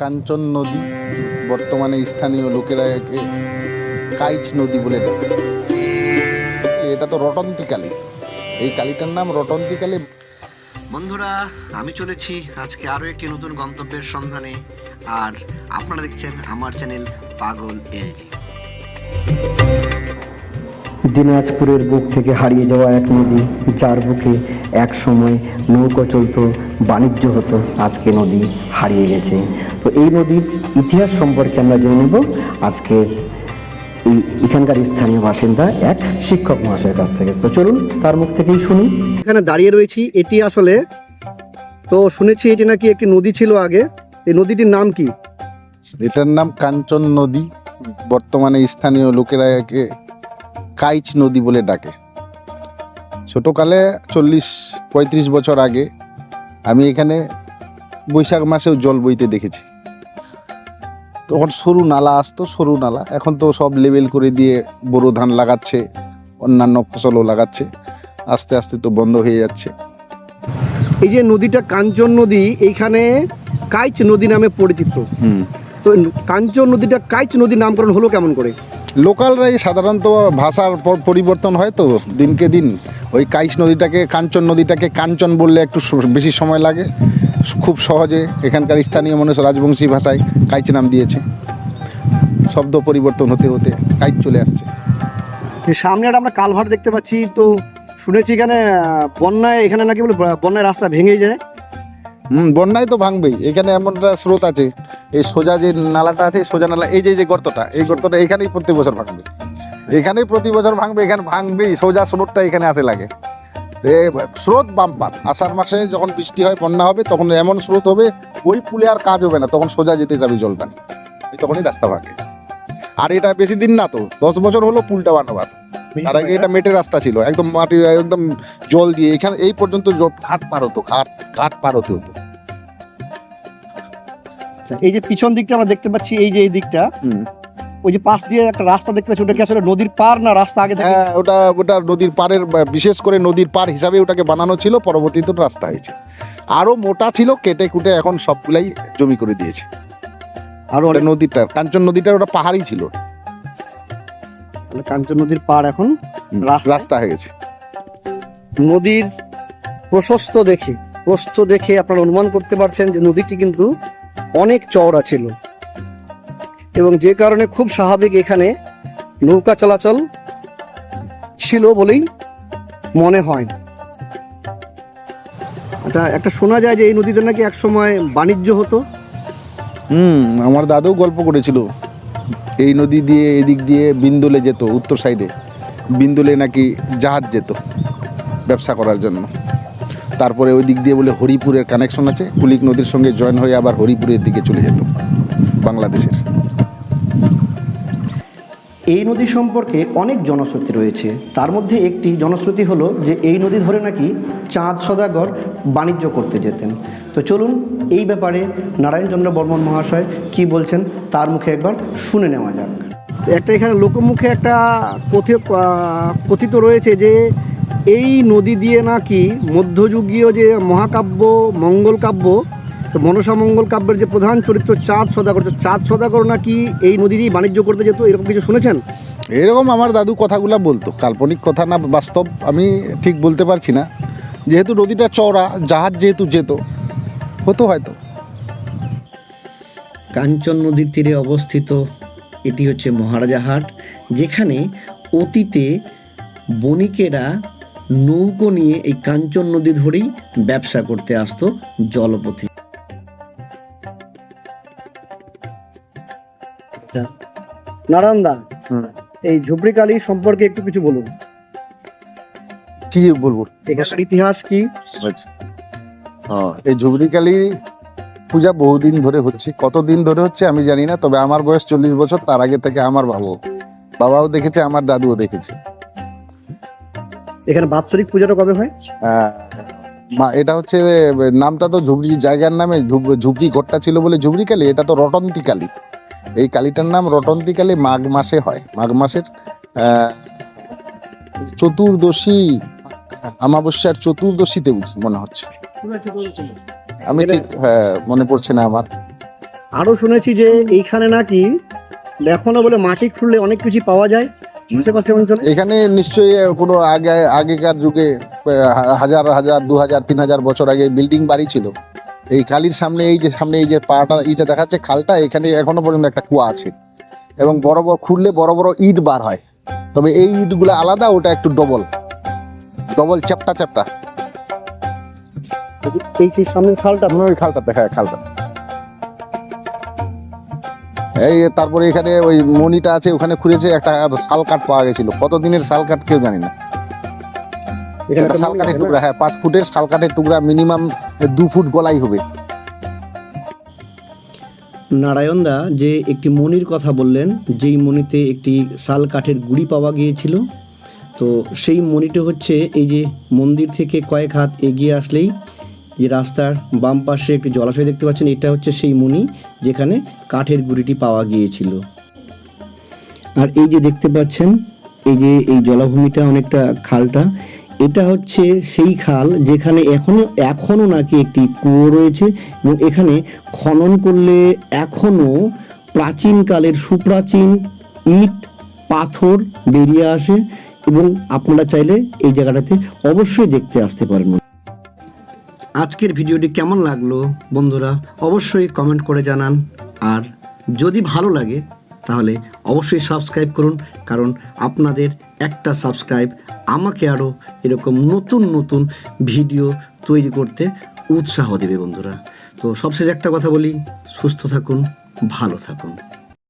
কাঞ্চন নদী, বর্তমানে স্থানীয় লোকেরা একে কাইচ নদী বলে ডাকে। এটা তো রটন্তী কালী, এই কালীটার নাম রটন্তী কালী। বন্ধুরা, আমি চলেছি আজকে আরও একটি নতুন গন্তব্যের সন্ধানে, আর আপনারা দেখছেন আমার চ্যানেল পাগল এলজি। দিনাজপুরের বুক থেকে হারিয়ে যাওয়া এক নদী, যার বুকে এক সময় নৌকো চলতো, বাণিজ্য হতো, আজকে নদী হারিয়ে গেছে। তো এই নদীর ইতিহাস সম্পর্কে আমরা জেনে নেব আজকের এখানকার স্থানীয় বাসিন্দা এক শিক্ষক মহাশয়ের কাছ থেকে। তো চলুন তার মুখ থেকেই শুনি। এখানে দাঁড়িয়ে রয়েছি, এটি আসলে তো শুনেছি এটি নাকি একটি নদী ছিল আগে। এই নদীটির নাম কি? এটার নাম কাঞ্চন নদী, বর্তমানে স্থানীয় লোকেরা একে কাইচ নদী বলে ডাকে। ছোটোকালে 40-35 বছর আগে আমি এখানে বৈশাখ মাসেও জল বইতে দেখেছি। তখন সরু নালা আসতো, সরু নালা। এখন তো সব লেবেল করে দিয়ে বোরো ধান লাগাচ্ছে, অন্যান্য ফসলও লাগাচ্ছে, আস্তে আস্তে তো বন্ধ হয়ে যাচ্ছে। এই যে নদীটা কাঞ্চন নদী, এইখানে কাইচ নদী নামে পরিচিত। তো কাঞ্চন নদীটা কাইচ নদীর নামকরণ হলো কেমন করে? লোকালরাই সাধারণত ভাষার পরিবর্তন হয় তো দিনকে দিন। ওই কাইচ নদীটাকে, কাঞ্চন নদীটাকে কাঞ্চন বললে একটু বেশি সময় লাগে, খুব সহজে এখানকার স্থানীয় মানুষ রাজবংশী ভাষায় কাইচ নাম দিয়েছে। শব্দ পরিবর্তন হতে হতে কাইচ চলে আসছে। সামনে একটা আমরা কালভার্ট দেখতে পাচ্ছি, তো শুনেছি এখানে বন্যায়, এখানে নাকি বলে বন্যায় রাস্তা ভেঙে যায়। বন্যায় তো ভাঙবেই। এখানে এমন একটা স্রোত আছে, এই সোজা যে নালাটা আছে, সোজা নালা, এই যে গর্তটা, এই গর্তটা এখানেই প্রতি বছর ভাঙবে, এখানেই প্রতি বছর ভাঙবে, এখানে ভাঙবেই। সোজা স্রোতটা এখানে আসে লাগে, স্রোত বাম্পার। আষাঢ় মাসে যখন বৃষ্টি হয়, বন্যা হবে, তখন এমন স্রোত হবে, ওই পুলে আর কাজ হবে না, তখন সোজা যেতে যাবে জলটা, তখনই রাস্তা ভাঙে। আর এটা বেশি দিন না তো, 10 বছর হলো পুলটা বানাবার। তার আগে এটা মেটের রাস্তা ছিল, একদম মাটির, একদম জল দিয়ে এখানে এই পর্যন্ত ঘাট পার হতো, ঘাট পার হতে হতো। এই যে পিছন দিকটা আমরা দেখতে পাচ্ছি, এই যে এই দিকটা, ওই যে পাশ দিয়ে একটা রাস্তা দেখতে পাচ্ছি, ওটা কি আসলে নদীর পার না রাস্তা আগে থেকে? হ্যাঁ, ওটা নদীর পাড়ের, বিশেষ করে নদীর পার হিসাবে ওটাকে বানানো ছিল, পরবর্তীতে রাস্তা হয়েছে। আরো মোটা ছিল, কেটে কুটে এখন সবগুলাই জমি করে দিয়েছে। আর ওটা নদীটা, কাঞ্চন নদীটা, ওটা পাহাড়ই ছিল, কাঞ্চন নদীর পার এখন রাস্তা হয়ে গেছে। নদীর প্রস্থ দেখে আপনারা অনুমান করতে পারছেন যে নদীটি কিন্তু অনেক চওড়া ছিল, এবং যে কারণে খুব স্বাভাবিক এখানে নৌকা চলাচল ছিল বলেই মনে হয়। আচ্ছা, একটা শোনা যায় যে এই নদীতে নাকি এক সময় বাণিজ্য হতো। আমার দাদু গল্প করেছিল, এই নদী দিয়ে এদিক দিয়ে বিন্দুলে যেত, উত্তর সাইডে বিন্দুলে নাকি জাহাজ যেত ব্যবসা করার জন্য। তারপরে ওই দিক দিয়ে বলে হরিপুরের কানেকশন আছে, কুলিক নদীর সঙ্গে জয়েন হয়ে আবার হরিপুরের দিকে চলে যেত বাংলাদেশের। এই নদী সম্পর্কে অনেক জনশ্রুতি রয়েছে। তার মধ্যে একটি জনশ্রুতি হলো যে এই নদী ধরে নাকি চাঁদ সদাগর বাণিজ্য করতে যেতেন। তো চলুন এই ব্যাপারে নারায়ণচন্দ্র বর্মন মহাশয় কি বলছেন তার মুখে একবার শুনে নেওয়া যাক। একটা এখানে লোকমুখে একটা কথিত রয়েছে যে এই নদী দিয়ে নাকি মধ্যযুগীয় যে মহাকাব্য মঙ্গল কাব্য, তো মনসা মঙ্গল কাব্যের যে প্রধান চরিত্র চাঁদ সদাগর নাকি এই নদী দিয়ে বাণিজ্য করতে যেত, এরকম কিছু শুনেছেন? এরকম আমার দাদু কথাগুলা বলতো, কাল্পনিক কথা না বাস্তব আমি ঠিক বলতে পারছি না। যেহেতু নদীটা চওড়া, জাহাজ যেহেতু যেত, হতো হয়তো। কাঞ্চন নদীর তীরে অবস্থিত এটি হচ্ছে মহারাজাহাট, যেখানে অতীতে বণিকেরা নৌকো নিয়ে এই কাঞ্চন নদী ধরেই ব্যবসা করতে আসতো জলপথে। নারায়ণদা, এই ঝুপড়িকালী সম্পর্কে একটু কিছু বলুন। কি বলবো, এখানকার ইতিহাস কি? এই ঝুবড়িকালী পূজা বহুদিন ধরে হচ্ছে, কতদিন ধরে হচ্ছে আমি জানি না, তবে আমার বয়স 40 বছর, তার আগে থেকে আমার বাবাও দেখেছে, আমার দাদুও দেখেছে। এখানে বাৎসরিক পূজাটা কবে হয়? এটা হচ্ছে, নামটা তো ঝুবড়ি জায়গার নামে, ঝুবড়ি ঘরটা ছিল বলে ঝুবড়িকালী। এটা তো রটন্তী কালী, এই কালীটার নাম রটন্তী কালী। মাঘ মাসে হয়, মাঘ মাসের চতুর্দশী, অমাবস্যার চতুর্দশীতে মনে হচ্ছে, আমি ঠিক মনে পড়ছে না আমার। আরও শুনেছি যে এইখানে নাকি এখনো বলে মাটি খুঁড়লে অনেক কিছু পাওয়া যায় আশেপাশে অঞ্চলে। এখানে নিশ্চয়ই কোনো আগেকার যুগে হাজার হাজার 2000 3000 বছর আগে বিল্ডিং বাড়ি ছিল। এই খালির সামনে এই যে পাটা ইটা দেখাচ্ছে খালটা, এখানে এখনো পর্যন্ত একটা কুয়া আছে এবং বড় বড় খুললে বড় বড় ইট বার হয়। তবে এই ইটগুলো আলাদা, ওটা একটু ডবল চ্যাপ্টা চ্যাপ্টা। এই সেই সামনের খালটা ওই খালটা দেখা খালটা এই তারপরে এখানে ওই মণিটা আছে, ওখানে খুঁড়েছে একটা শাল কাঠ পাওয়া গেছিল। কত দিনের শাল কাঠ কেউ জানি না। এখানে একটা শাল কাঠের টুকরা, হ্যাঁ 5 ফুটের শাল কাঠের টুকরা, মিনিমাম 2 ফুট গলাই হবে। নারায়ণদা যে একটি মণির কথা বললেন, যেই মণিতে একটি শাল কাঠের গুঁড়ি পাওয়া গিয়েছিল, তো সেই মণিটা হচ্ছে এই যে মন্দির থেকে কয়েক হাত এগিয়ে আসলেই যে রাস্তার বাম পাশে একটি জলাশয় দেখতে পাচ্ছেন, এটা হচ্ছে সেই মণি যেখানে কাঠের গুঁড়িটি পাওয়া গিয়েছিল। আর এই যে দেখতে পাচ্ছেন এই যে এই জলাভূমিটা অনেকটা খালটা, এটা হচ্ছে সেই খাল যেখানে এখনো নাকি একটি কুয়ো রয়েছে এবং এখানে খনন করলে এখনো প্রাচীনকালের সুপ্রাচীন ইট পাথর বেরিয়ে আসে এবং আপনারা চাইলে এই জায়গাটাতে অবশ্যই দেখতে আসতে পারেন। আজকের ভিডিওটি কেমন লাগলো বন্ধুরা অবশ্যই কমেন্ট করে জানান, আর যদি ভালো লাগে তাহলে অবশ্যই সাবস্ক্রাইব করুন, কারণ আপনাদের একটা সাবস্ক্রাইব আমাকে আরও এরকম নতুন নতুন ভিডিও তৈরি করতে উৎসাহ দেবে বন্ধুরা। তো সবশেষে একটা কথা বলি, সুস্থ থাকুন, ভালো থাকুন।